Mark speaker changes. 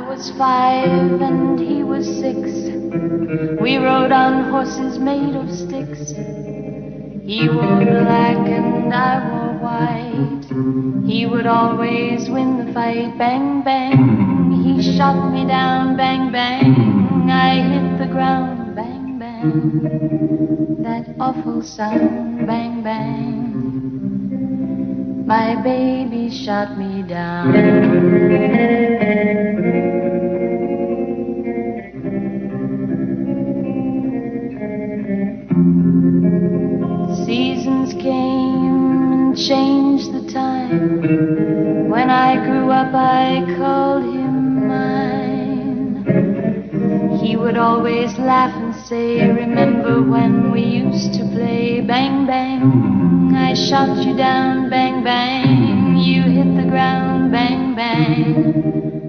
Speaker 1: was 5 and he was 6. We rode on horses made of sticks. He wore black and I wore white. He would always win the fight. Bang, bang, he shot me down. Bang, bang, I hit the ground. Bang, bang, that awful sound. Bang, bang, my baby shot me down. Seasons came and changed the time. When I grew up I called him mine. He would always laugh and say, remember when we used to play? Bang, bang, I shot you down. Bang, bang, you hit the ground. Bang, bang,